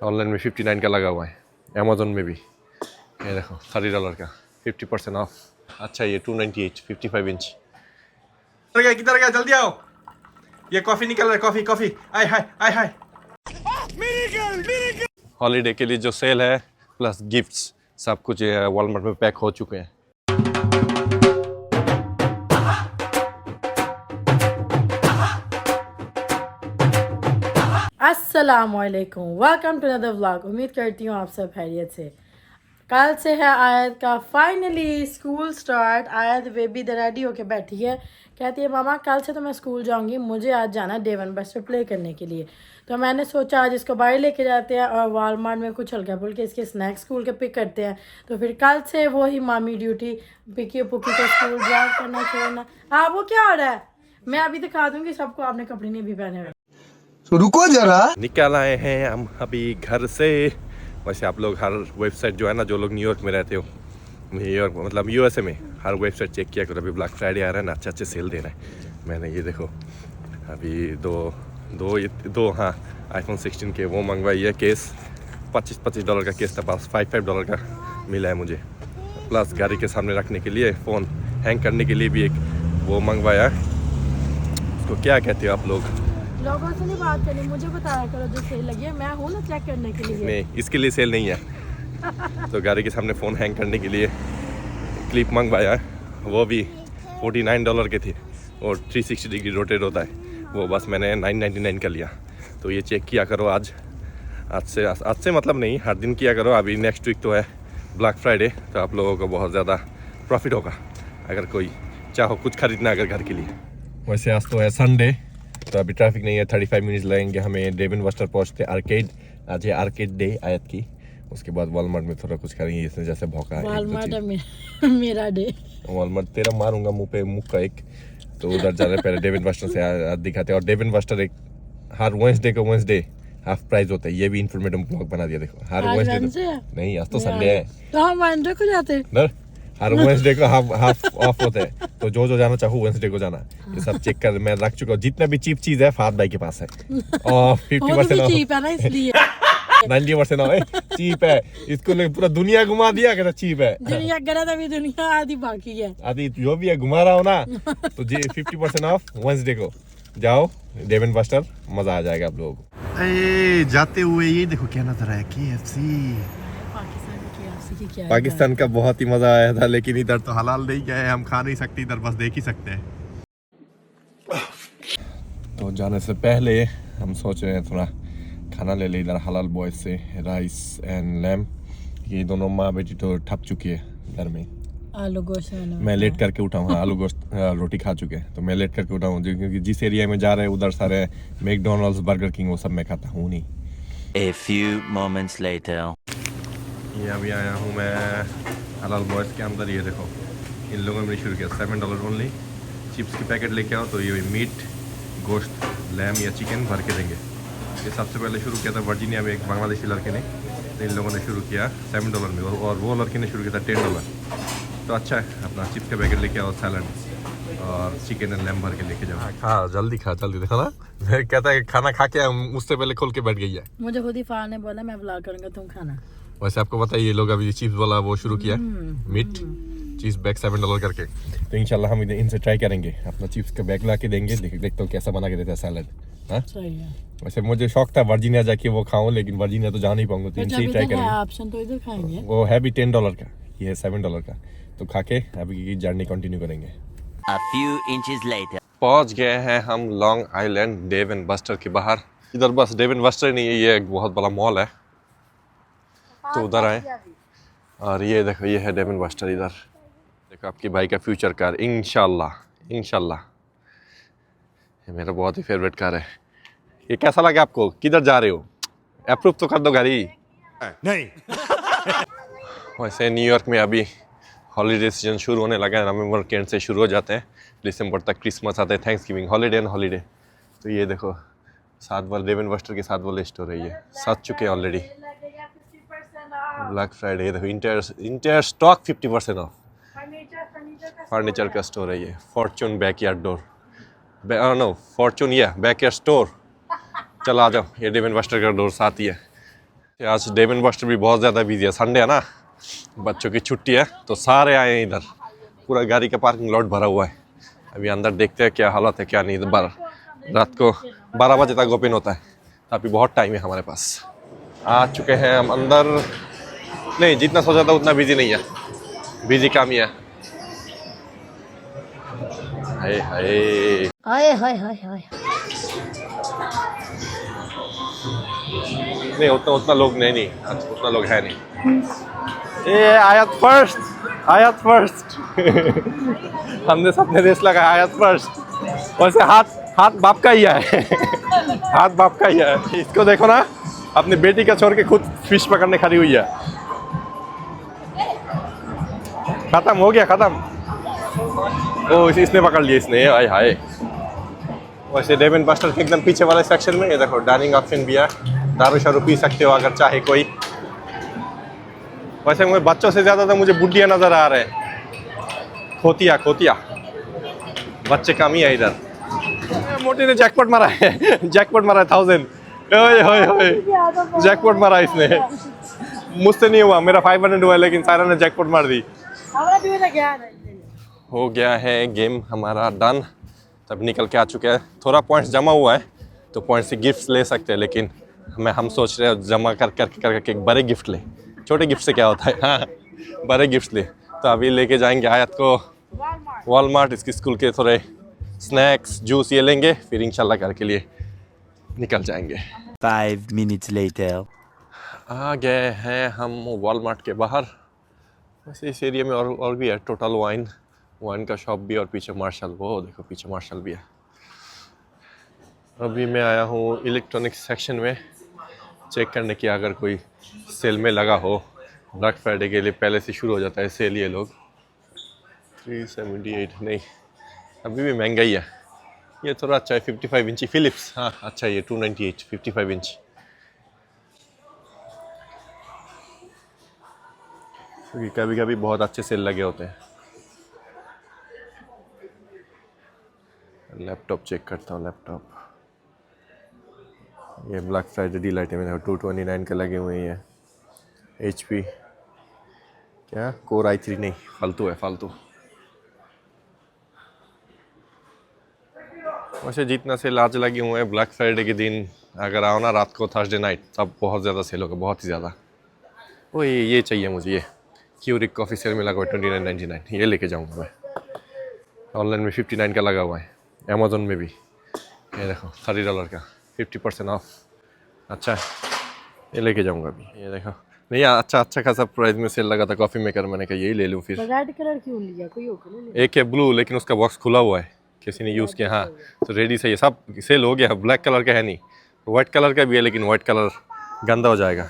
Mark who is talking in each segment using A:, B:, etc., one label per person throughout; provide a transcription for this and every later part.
A: Online में 59 का लगा हुआ है, अमेजोन में भी ये देखो $30 का 50% ऑफ। अच्छा ये 298 55 इंच। किधर गया जल्दी आओ, ये कॉफी निकल रहा है, coffee coffee I hi I hi. Holiday के लिए जो सेल है प्लस गिफ्ट्स सब कुछ वॉलमार्ट में पैक हो चुके हैं।
B: अस्सलामुअलैकुम, वेलकम टू अनदर व्लॉग। उम्मीद करती हूँ आप सब खैरियत से। कल से है आयत का फाइनली स्कूल स्टार्ट। आयत बेबी इधर रेडी होके बैठी है, कहती है मामा कल से तो मैं स्कूल जाऊंगी, मुझे आज जाना डे वन बस पे प्ले करने के लिए। तो मैंने सोचा आज इसको बाहर लेके जाते हैं और वॉलमार्ट में कुछ हल्का फुल्के इसके स्नैक्स स्कूल के पिक करते हैं। तो फिर कल से वो ही मामी ड्यूटी, पिकी पुकी को स्कूल ड्रॉप करना छोड़ना। हाँ वो क्या हो रहा है, मैं अभी दिखा दूंगी सबको, आपने कपड़े नहीं भी पहने हुए।
C: तो रुको जरा,
A: निकल आए हैं हम अभी घर से। वैसे आप लोग हर वेबसाइट जो है ना, जो लोग न्यूयॉर्क में रहते हो, न्यूयॉर्क मतलब यूएसए में, हर वेबसाइट चेक किया करो। अभी ब्लैक फ्राइडे आ रहा है ना, अच्छे अच्छे सेल दे रहा है। मैंने ये देखो अभी दो हाँ iPhone 16 के वो मंगवाई है केस। $25 का केस था, पास $5 का मिला है मुझे। प्लस गाड़ी के सामने रखने के लिए, फ़ोन हैंग करने के लिए भी एक वो मंगवाया। उसको क्या कहते हो आप लोग?
B: लोगों से नहीं बात करनी, मुझे बताया करो जो सेल लगी है, मैं हूँ ना चेक करने के लिए।
A: नहीं, इसके लिए सेल नहीं है। तो गाड़ी के सामने फ़ोन हैंग करने के लिए क्लिप मंगवाया, वो भी $49 के थे और 360 डिग्री रोटेट होता है। वो बस मैंने $9.99 का लिया। तो ये चेक किया करो आज से मतलब नहीं, हर दिन किया करो। अभी नेक्स्ट वीक तो है ब्लैक फ्राइडे, तो आप लोगों को बहुत ज़्यादा प्रॉफिट होगा अगर कोई चाहो कुछ खरीदना अगर घर के लिए। वैसे आज तो है संडे, तो अभी ट्रैफिक नहीं है। 35 मिनट्स लगेंगे हमें डेव एंड बस्टर पहुँचते आर्केड। आज है आर्केड डे आयत की। उसके बाद वॉलमार्ट में थोड़ा कुछ करेंगे, इसने जैसे भौंका है।
B: वॉलमार्ट मेरा डे।
A: वॉलमार्ट तेरा मारूंगा मुंह पे, मुंह का एक। तो उधर जा रहे पहले डेव एंड बस्टर से दिखाते हैं। और डेव एंड बस्टर एक हर वेंसडे हाफ प्राइस होता है। ये भी इन्फॉर्मेटिव ब्लॉग बना दिया देखो। हर वेंसडे नहीं, आज तो संडे है
B: तो हम वेंसडे को जाते हैं।
A: हर वेंसडे को हाफ ऑफ होता है। तो जो जाना चाहो वेंसडे को जाना। ये सब चेक कर मैं रख चुका हूँ। जितना भी चीप चीज है फाद भाई के पास है। और 50%
B: चीप है ना इसलिए
A: 90% ऑफ चीप है। इसको पूरा दुनिया घुमा दिया, कहता चीप है।
B: दुनिया गलत, अभी दुनिया आधी बाकी है।
A: आदि जो भी है घुमा रहा हो ना। तो जी 50% ऑफ वेंसडे को जाओ डेव एंड बस्टर, मजा आ जाएगा आप लोगों को। जाते हुए ये देखो क्या नजर आया, KFC। पाकिस्तान का बहुत ही मजा आया था, लेकिन इधर तो हलाल नहीं गए, हम खा नहीं सकते, इधर बस देख ही सकते हैं। तो जाने से पहले हम सोच रहे हैं थोड़ा खाना ले ले इधर हलाल बॉयज से। राइस एंड लैम, ये दोनों माँ बेटी तो ठप चुकी है घर में।
B: आलू गोश्त
A: मैं लेट करके उठा हूँ। आलू गोश्त रोटी खा चुके हैं, तो मैं लेट करके उठा हूँ क्योंकि जिस एरिया में जा रहे हैं उधर सारे मैकडॉनल्ड्स, बर्गर किंग वो सब मैं खाता हूँ नहीं।
D: A few moments later.
A: ये अभी आया हूँ मैं हलाल बॉयज़ के अंदर। ये देखो इन लोगों ने शुरू किया $7 ओनली। चिप्स की पैकेट लेके आओ तो ये मीट, गोश्त, लैम या चिकन भर के देंगे। ये सबसे पहले शुरू किया था वर्जीनिया में एक बांग्लादेशी लड़के ने, तो इन लोगों ने शुरू किया $7 में, और वो लड़के ने शुरू किया था $10। तो अच्छा है, अपना चिप्स का पैकेट लेके आओ, सैलड और चिकन एंड लैम भर के लेके जाओ। खा जल्दी देखा ना, मैं कहता है खाना खा के मुझसे पहले खोल के बैठ गई है।
B: मुझे खुद ही फार ने बोला मैं व्लॉग करूंगा, तुम खाना।
A: वैसे आपको पता है ये लोग अभी चिप्स वाला वो शुरू किया, मीट चीज़ बैग $7 करके। तो इंशाल्लाह हम इनसे ट्राई करेंगे, अपना चिप्स का बैग ला के देंगे। देखते हो कैसा बना के देता है सैलड। हाँ
B: सही है।
A: वैसे मुझे शौक था वर्जीनिया जाके वो खाऊं, लेकिन वर्जीनिया तो जा नहीं पाऊंगा, तो इनसे ही ट्राई करेंगे।
B: ऑप्शन तो इधर खाएंगे।
A: वो है भी $10 का, ये है $7 का। तो खा के अभी की जर्नी कंटिन्यू करेंगे।
D: A few inches later.
A: पहुंच गए हैं हम Long Island Dave and Buster के बाहर। इधर बस डेव एंड बस्टर नहीं है, ये एक बहुत बड़ा मॉल है, तो उधर आए। और ये देखो ये है डेव एंड बस्टर। इधर देखो आपकी भाई का फ्यूचर कार, इंशाल्लाह ये मेरा बहुत ही फेवरेट कार है। ये कैसा लगा आपको? किधर जा रहे हो? अप्रूव तो कर दो गाड़ी। नहीं। वैसे न्यूयॉर्क में अभी हॉलीडे सीजन शुरू होने लगा है। नवंबर के एंड से शुरू हो जाते हैं, दिसंबर तक क्रिसमस आता है, थैंक्सगिविंग, हॉलीडे एंड हॉलीडे। तो ये देखो 7 वाले डेव एंड बस्टर के 7 वाले स्टोर है, ये 7 चुके हैं ऑलरेडी। ब्लैक फ्राइडे देखो, इंटायर स्टॉक 50% ऑफ। फर्नीचर का स्टोर है ये। Fortune backyard door, no Fortune backyard store. चलो आ जाओ, ये डेव एंड बस्टर का डोर साथ ही है। आज डेवन बस्टर भी बहुत ज़्यादा बिजी है, संडे है ना, बच्चों की छुट्टी है तो सारे आए हैं इधर, पूरा गाड़ी का पार्किंग लॉट भरा हुआ है। अभी अंदर देखते हैं क्या हालत है क्या नहीं। इधर रात को 12 बजे तक ओपन होता है, तो अभी बहुत टाइम है हमारे पास। आ चुके हैं हम अंदर। नहीं, जितना सोचा था उतना बिजी नहीं है, बिजी काम ही है। हाय हाय
B: हाय हाय हाय हाय।
A: नहीं, उतना लोग नहीं आज उतना लोग है नहीं। ये आयत फर्स्ट, आयत फर्स्ट हमने सबने रेस लगा, आयत फर्स्ट। वैसे हाथ बाप का ही है हाथ बाप का ही है। इसको देखो ना, अपनी बेटी का छोड़ के खुद फिश पकड़ने खड़ी हुई है। खत्म हो गया, खत्म। ओ इसने पकड़ लिया, इसने। हाय हाय। वैसे डेवन बस्टर के एकदम पीछे वाले सेक्शन में ये देखो डाइनिंग ऑप्शन भी है, दारू शारू पी सकते हो अगर चाहे कोई। वैसे मुझे बच्चों से ज़्यादा तो मुझे बुढ़िया नज़र आ रहे हैं, खोतिया खोतिया बच्चे कम ही है इधर। मोटी ने जैकपॉट मारा है जैकपॉट मारा है 1000। ओए होए होए, जैकपॉट मारा इसने। मुझसे नहीं हुआ, मेरा 500 हुआ, लेकिन सारा ने जैकपॉट मार दी। हो गया है गेम हमारा डन, तब निकल के आ चुके हैं। थोड़ा पॉइंट्स जमा हुआ है तो पॉइंट्स से गिफ्ट्स ले सकते हैं, लेकिन हम सोच रहे हैं जमा कर एक बड़े गिफ्ट ले। छोटे गिफ्ट से क्या होता है, हाँ बड़े गिफ्ट ले। तो अभी लेके जाएंगे आयत को वॉलमार्ट, इसकी स्कूल के थोड़े स्नैक्स जूस ये लेंगे, फिर इंशाल्लाह घर के लिए निकल जाएंगे।
D: 5 minutes later.
A: आ गए हैं हम वॉलमार्ट के बाहर। वैसे इस एरिया में और भी है, टोटल वाइन का शॉप भी, और पीछे मार्शल, वो देखो पीछे मार्शल भी है। अभी मैं आया हूँ इलेक्ट्रॉनिक्स सेक्शन में चेक करने की, अगर कोई सेल में लगा हो। ब्लैक फ्राइडे के लिए पहले से शुरू हो जाता है सेल। ये लोग 378, नहीं अभी भी महंगा ही है। ये थोड़ा अच्छा है, 55 इंची फिलिप्स, हाँ अच्छा है ये 298, 55 इंच। क्योंकि कभी कभी बहुत अच्छे सेल लगे होते हैं। लैपटॉप चेक करता हूँ, लैपटॉप ये ब्लैक फ्राइडे डील आइटम है, 229 के लगे हुए हैं। HP क्या कोर i3, नहीं फालतू है फालतू। वैसे जितना सेल आज लगे हुए हैं ब्लैक फ्राइडे के दिन, अगर आओ ना रात को थर्सडे नाइट, तब बहुत ज़्यादा सेल होगा, बहुत ही ज़्यादा। वो ये चाहिए मुझे, ये क्यूरिक कॉफ़ी सेल में लगा हुआ है 29.99, ये लेके जाऊँगा मैं। ऑनलाइन में 59 का लगा हुआ है, अमेज़न में भी। ये देखो $30 का 50% ऑफ, अच्छा है, ये लेके जाऊँगा अभी। ये देखो नहीं अच्छा खासा प्राइस में सेल लगा था कॉफ़ी मेकर, मैंने कहा यही ले लूँ फिर।
B: रेड कलर क्यों लिया, कोई होगा?
A: एक है ब्लू, लेकिन उसका बॉक्स खुला हुआ है, किसी ने यूज़ किया। हाँ तो रेडी से ये सब सेल हो गया। ब्लैक कलर का है नहीं, वाइट कलर का भी है, लेकिन वाइट कलर गंदा हो जाएगा।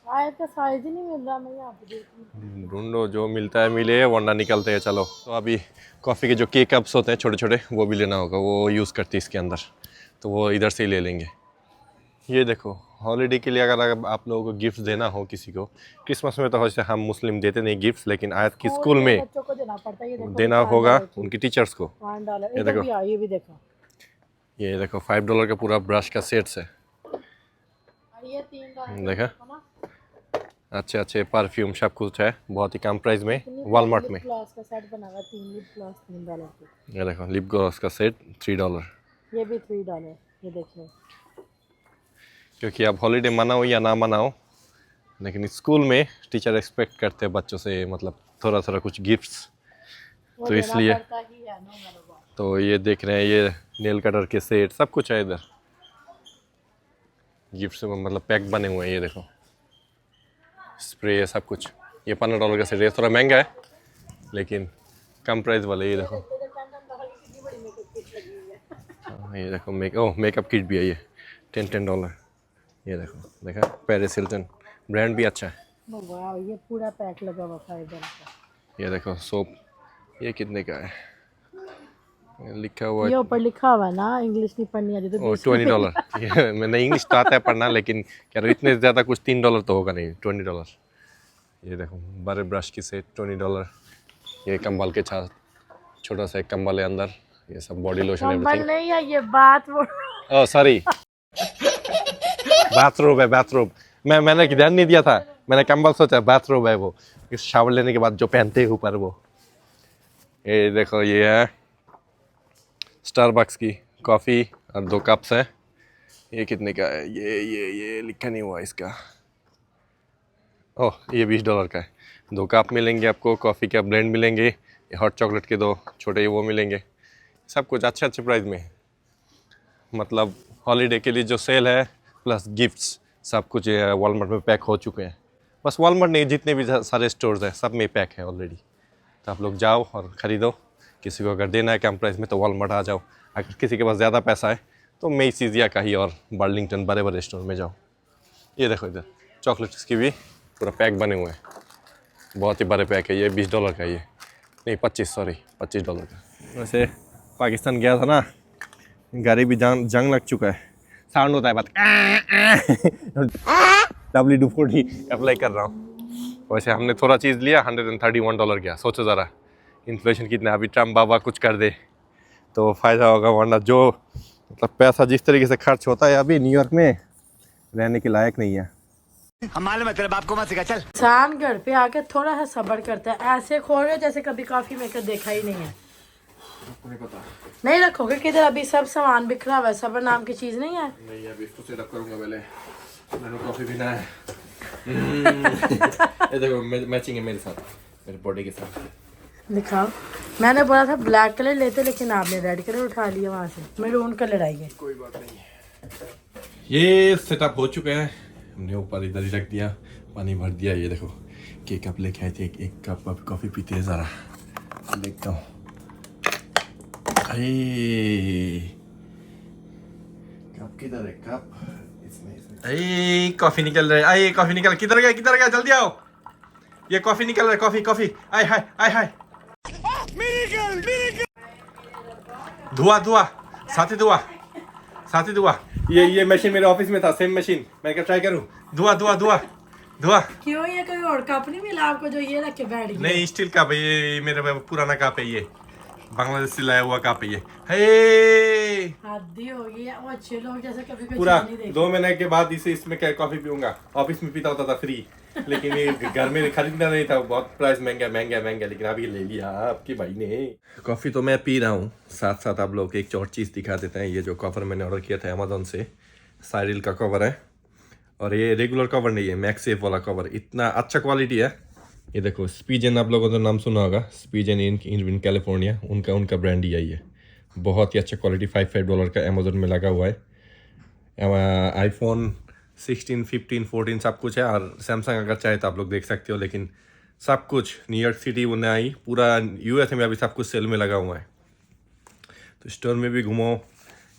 B: आयत का साइज ही नहीं मिल रहा, मैं यहाँ पे देखूँ।
A: ढूंढो, जो मिलता है मिले, वरना निकलते हैं। चलो तो अभी कॉफ़ी के जो के कप्स होते हैं छोटे छोटे, वो भी लेना होगा, वो यूज़ करती है इसके अंदर, तो वो इधर से ही ले लेंगे। ये देखो हॉलीडे के लिए अगर आप लोगों को गिफ्ट देना हो किसी को, क्रिसमस में तो वैसे हम मुस्लिम देते नहीं गिफ्ट्स, लेकिन आयत की स्कूल में
B: बच्चों को देना पड़ता है, ये देखो
A: देना होगा उनकी टीचर्स को।
B: $5
A: ये देखो,
B: ये भी देखो,
A: ये देखो $5 का पूरा ब्रश का सेट्स है।
B: और ये $3
A: देखा, अच्छे अच्छे परफ्यूम सब कुछ है, बहुत ही कम प्राइस में वॉलमार्ट में।
B: ग्लॉस का सेट बना हुआ है, 3 लिप ग्लॉस $3 के।
A: ये देखो लिप ग्लॉस का सेट $3,
B: ये भी $3, ये देखिए।
A: क्योंकि आप हॉलीडे मनाओ या ना मनाओ, लेकिन स्कूल में टीचर एक्सपेक्ट करते हैं बच्चों से, मतलब थोड़ा थोड़ा कुछ गिफ्ट्स, तो इसलिए। तो ये देख रहे हैं, ये नेल कटर के सेट सब कुछ है इधर, गिफ्ट्स में मतलब पैक बने हुए हैं। ये देखो स्प्रे सब कुछ, ये $15 का सेट है, थोड़ा महंगा है लेकिन कम प्राइस वाले। ये देखो ये देखो मेकअप किट भी है, ये $10। ये देखो, देखा पेरिस हिल्टन ब्रांड भी अच्छा है।
B: वाह, ये पूरा पैक लगा हुआ $5 का।
A: ये देखो सोप, ये कितने का है, लिखा हुआ
B: ये ऊपर लिखा हुआ है ना, इंग्लिश नहीं पढ़नी आती तो
A: $20। ये मैंने इंग्लिश तो आता है पढ़ना, लेकिन कह रहा इतने ज़्यादा कुछ $3 तो होगा नहीं, $20। ये देखो बड़े ब्रश की सेट $20। ये कंबल के साथ छोटा सा एक कंबल है अंदर, ये सब बॉडी लोशन
B: कंबल नहीं है, ये बात वो
A: ओह सॉरी बाथरूम है, बाथरूम मैंने ध्यान नहीं दिया था, मैंने कंबल सोचा बाथरूम है वो, शावर लेने के बाद जो पहनते हैं ऊपर वो। ये देखो ये है स्टारबक्स की कॉफ़ी और 2 कप्स है। ये कितने का है? ये लिखा नहीं हुआ इसका। ओह ये $20 का है। 2 कप मिलेंगे आपको, कॉफ़ी का ब्लेंड मिलेंगे, ये हॉट चॉकलेट के 2 छोटे वो मिलेंगे। सब कुछ अच्छे प्राइस में है। मतलब हॉलीडे के लिए जो सेल है प्लस गिफ्ट्स सब कुछ वॉलमार्ट में पैक हो चुके हैं। बस वॉलमार्ट नहीं, जितने भी सारे स्टोर्स हैं सब में पैक है ऑलरेडी। तो आप लोग जाओ और ख़रीदो। किसी को अगर देना है कम प्राइस में तो वॉलमार्ट आ जाओ। अगर किसी के पास ज़्यादा पैसा है तो मेसीज़ या कहीं और बर्लिंगटन बड़े बड़े स्टोर में जाओ। ये देखो इधर चॉकलेट्स की भी पूरा पैक बने हुए हैं, बहुत ही बड़े पैक है। ये $20 का, ये नहीं $25 का। वैसे पाकिस्तान गया था ना, गाड़ी भी जंग लग चुका है, साउंड होता है बात W240 अप्लाई कर रहा हूँ। वैसे हमने थोड़ा चीज़ लिया, $131 गया। सोचो ज़रा इन्फ्लेशन कितना। अभी ट्रम्प बाबा कुछ कर दे तो फ़ायदा होगा, वरना जो मतलब पैसा जिस तरीके से खर्च होता है अभी न्यूयॉर्क में रहने के लायक नहीं है।
D: हमारे मतलब बाप को मत सिखा चल।
B: इंसान घर पे आके थोड़ा सा सब्र करता है, ऐसे खोल रहे जैसे कभी कॉफी मेकर देखा ही नहीं है।
A: नहीं पता
B: नहीं रखोगे किधर? अभी सब सामान बिखरा हुआ है, सब्र नाम की चीज नहीं है।
A: नहीं, अभी इसको सेटअप करूंगा पहले। मैंने कॉफी पीना है। ये देखो मैचिंग है मेरे साथ, मेरे बॉडी के साथ।
B: दिखाओ, मैंने बोला था ब्लैक कलर लेते लेकिन आपने रेड कलर उठा लिया वहाँ से। मैरून कलर आई है।
A: कोई बात नहीं है। ये सेटअप हो चुके हैं, हमने ऊपर इधर ही रख दिया, पानी भर दिया। ये देखो के कप लेके आए थे, एक कप अब कॉफ़ी पीते हैं। ज़रा देखता हूँ। कप किधर है? कप इसमें कॉफ़ी निकल रहा है। कॉफ़ी निकल, किधर गया जल्दी आओ। ये कॉफ़ी निकल रहा है, कॉफ़ी। आय हाय धुआं साथी धुआं। ये मशीन मेरे ऑफिस में था, सेम मशीन। मैं क्या ट्राई करूं? धुआं।
B: क्यों ये कोई और कप नहीं मिला आपको जो ये रख के बैठ गया?
A: नहीं, स्टील कप है ये, मेरा पुराना कप है ये, बांग्लादेश से लाया हुआ कप है ये। हे
B: हद्दी हो गई है। वो अच्छे लोग जैसे कभी कोई
A: पूरा
B: चीज़ नहीं देखते।
A: 2 महीने के बाद इसमें क्या कॉफी पीऊंगा। ऑफिस में पीता होता था फ्री, लेकिन ये घर में खरीदना नहीं था, बहुत प्राइस महंगा। लेकिन अभी ले लिया आपके भाई ने। कॉफ़ी तो मैं पी रहा हूँ, साथ आप लोग एक और चीज़ दिखा देते हैं। ये जो कवर मैंने ऑर्डर किया था अमेज़न से, साइरिल का कवर है। और ये रेगुलर कवर नहीं है, मैक्सेफ वाला कवर। इतना अच्छा क्वालिटी है। ये देखो स्पीजन, आप लोगों ने नाम सुना होगा, स्पीजन इन कैलिफोर्निया, उनका ब्रांड ही है ये। बहुत ही अच्छा क्वालिटी, $5 का अमेज़न में लगा हुआ है। आईफोन 16, 15, 14 सब कुछ है। और सैमसंग अगर चाहे तो आप लोग देख सकते हो, लेकिन सब कुछ न्यूयॉर्क सिटी उन्हें आई, पूरा USA में अभी सब कुछ सेल में लगा हुआ है। तो स्टोर में भी घूमो,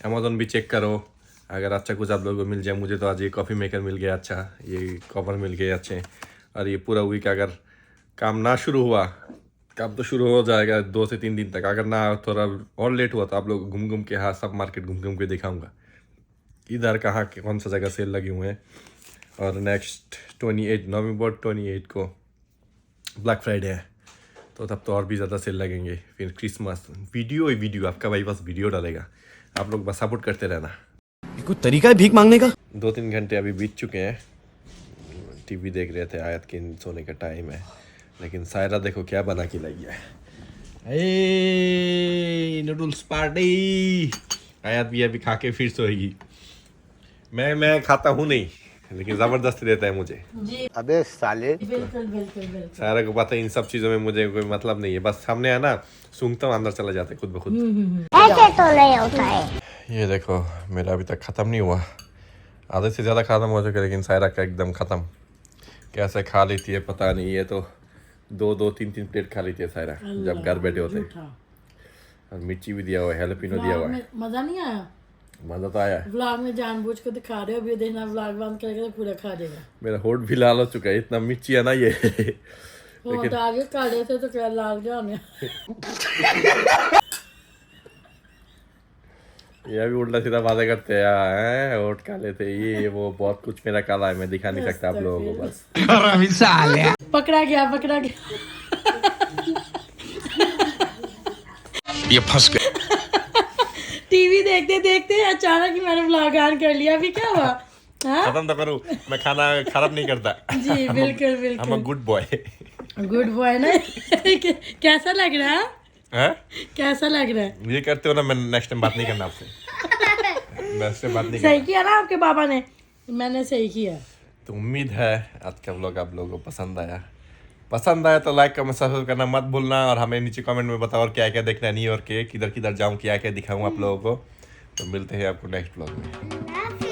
A: अमेज़न भी चेक करो, अगर अच्छा कुछ आप लोगों को मिल जाए। मुझे तो आज ये कॉफ़ी मेकर मिल गया अच्छा, ये कवर मिल गए अच्छे। और ये पूरा वीक अगर काम ना शुरू हुआ, काम तो शुरू हो जाएगा 2 से 3 दिन तक। अगर ना थोड़ा और लेट हुआ तो आप लोग घूम के, हाँ सब मार्केट घूम के दिखाऊंगा इधर कहाँ कौन सा जगह सेल लगे हुए हैं। और नेक्स्ट 28 नवंबर 28 को ब्लैक फ्राइडे है, तो तब तो और भी ज़्यादा सेल लगेंगे। फिर क्रिसमस वीडियो आपका भाई बस वीडियो डालेगा, आप लोग बस सपोर्ट करते रहना।
D: कुछ तरीका है भीख मांगने का?
A: 2-3 घंटे अभी बीत चुके हैं, टीवी देख रहे थे। आयत के सोने का टाइम है, लेकिन सायरा देखो क्या बना के लाई है। Noodles party. आयत भी अभी खा के फिर सोएगी। मैं खाता हूँ नहीं, लेकिन ज़बरदस्ती देता है मुझे।
B: जी
D: अबे साले।
B: बिल्कुल।
A: सायरा को पता है इन सब चीज़ों में मुझे कोई मतलब नहीं है। बस हमने है ना, सूंघता हूँ अंदर चला जाता है खुद ब खुद।
E: ऐसे तो नहीं होता है।
A: ये देखो मेरा अभी तक ख़त्म नहीं हुआ, आधे से ज़्यादा ख़त्म हो चुका, लेकिन सायरा का एकदम ख़त्म। कैसे खा लेती है पता नहीं, ये तो 2-2, 3-3 प्लेट खा लेती है सायरा जब घर बैठे होते हैं। और मिर्ची भी दिया हुआ है, हैलोपिनो दिया हुआ है।
B: मजा नहीं आया?
A: मज़ा तो आया।
B: व्लॉग में जानबूझ के दिखा रहे हो, अभी देखना व्लॉग बंद करके तो पूरा खा देगा।
A: मेरा होठ भी लाल हो चुका है, इतना मिर्ची है ना ये।
B: होठ आगे काटे थे तो क्या लाल जाने।
A: ये अभी उल्टा सीधा बातें करते हैं, होठ काले थे ये वो, बहुत कुछ मेरा काला है, मैं दिखा नहीं सकता आप लोगों को। बस
B: पकड़ा गया
A: ये फंस गया।
B: टीवी देखते देखते अचानक ही मैंने व्लॉग ऑन कर लिया। अभी क्या हुआ? हाँ?
A: खत्म तो करूँ, मैं खाना खराब नहीं करता।
B: जी बिल्कुल बिल्कुल
A: गुड बॉय।
B: गुड बॉय ना। कैसा लग रहा है?
A: हैं?
B: कैसा लग रहा है?
A: ये करते हो ना, मैं नेक्स्ट टाइम बात नहीं करना आपसे। नेक्स्ट टाइम बात नहीं
B: सही
A: करना।
B: किया ना आपके पापा ने? मैंने सही किया।
A: तो उम्मीद है आज का व्लॉग आप लोगों को पसंद आया तो लाइक कमेंट सब्सक्राइब करना मत भूलना, और हमें नीचे कमेंट में बताओ और क्या क्या देखना है न्यू ईयर के, किधर किधर जाऊँ, क्या क्या दिखाऊँ आप लोगों को। तो मिलते हैं आपको नेक्स्ट व्लॉग में।